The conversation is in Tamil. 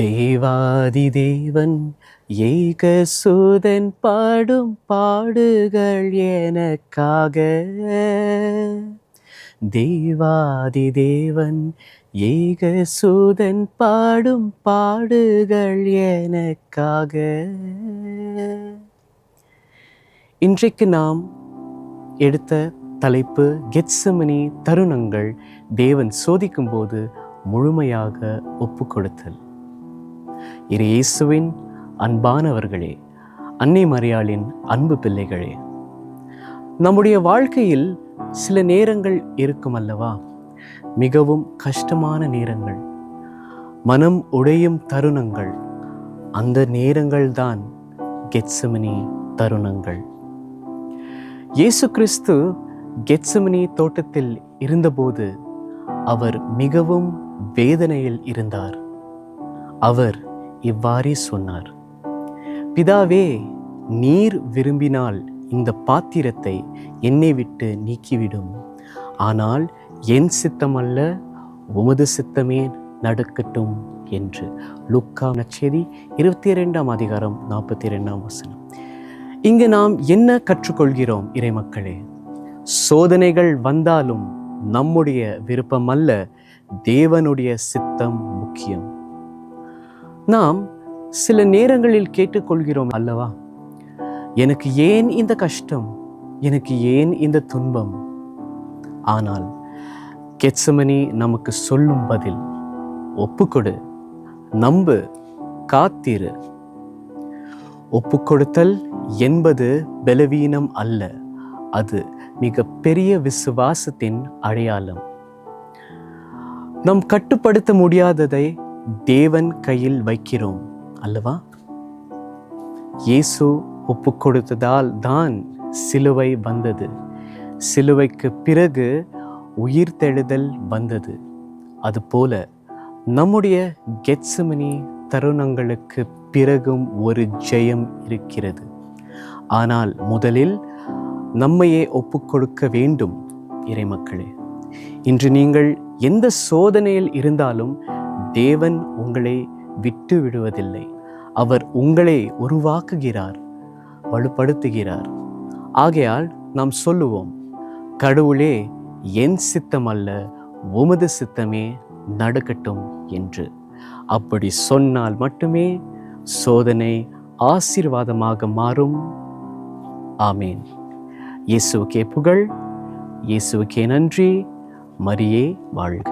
தேவாதி தேவன் ஏகசூதன் பாடும் பாடுகள் எனக்காக. தேவாதி தேவன் ஏகசூதன் பாடும் பாடுகள் எனக்காக. இன்றைக்கு நாம் எடுத்த தலைப்பு கெத்செமனே தருணங்கள் தேவன் சோதிக்கும் போது முழுமையாக ஒப்பு கொடுத்தல். இயேசுவின் அன்பானவர்களே, அன்னை மரியாளின் அன்பு பிள்ளைகளே, நம்முடைய வாழ்க்கையில் சில நேரங்கள் இருக்கும் அல்லவா, மிகவும் கஷ்டமான நேரங்கள், மனம் உடையும் தருணங்கள். அந்த நேரங்கள் தான் கெத்செமனே தருணங்கள். இயேசு கிறிஸ்து கெத்செமனே தோட்டத்தில் இருந்தபோது அவர் மிகவும் வேதனையில் இருந்தார். அவர் இவ்வாறே சொன்னார், பிதாவே, நீர் விரும்பினால் இந்த பாத்திரத்தை என்னை விட்டு நீக்கிவிடும். ஆனால் என் சித்தமல்ல, உமது சித்தமே நடக்கட்டும் என்று. லூக்கா நற்செய்தி 22ஆம் அதிகாரம் 42ஆம் வசனம். இங்கு நாம் என்ன கற்றுக்கொள்கிறோம் இறைமக்களே? சோதனைகள் வந்தாலும் நம்முடைய விருப்பம் அல்ல, தேவனுடைய சித்தம் முக்கியம். நாம் சில நேரங்களில் கேட்டுக்கொள்கிறோம் அல்லவா, எனக்கு ஏன் இந்த கஷ்டம், எனக்கு ஏன் இந்த துன்பம்? ஆனால் கெத்செமனே நமக்கு சொல்லும் பதில், ஒப்புக்கொடு, நம்பு, காத்திரு. ஒப்புக்கொடுத்தல் என்பது பலவீனம் அல்ல, அது மிக பெரிய விசுவாசத்தின் அடையாளம். நாம் கட்டுப்படுத்த முடியாததை தேவன் கையில் வைக்கிறோம் அல்லவா? இயேசு ஒப்பு கொடுத்ததால் தான் சிலுவை வந்தது. சிலுவைக்கு பிறகு உயிர்த்தெழுதல் வந்தது. அதுபோல நம்முடைய கெத்செமனே தருணங்களுக்கு பிறகும் ஒரு ஜெயம் இருக்கிறது. ஆனால் முதலில் நம்மையே ஒப்புக்கொடுக்க வேண்டும். இறைமக்களே, இன்று நீங்கள் எந்த சோதனையில் இருந்தாலும் தேவன் உங்களை விட்டு விடுவதில்லை. அவர் உங்களை உருவாக்குகிறார், வலுப்படுத்துகிறார். ஆகையால் நாம் சொல்லுவோம், கடவுளே, என் சித்தம் அல்ல, உமது சித்தமே நடக்கட்டும் என்று. அப்படி சொன்னால் மட்டுமே சோதனை ஆசீர்வாதமாக மாறும். ஆமேன். இயேசுவுக்கே புகழ், இயேசுவுக்கே நன்றி. மரியே வாழ்க.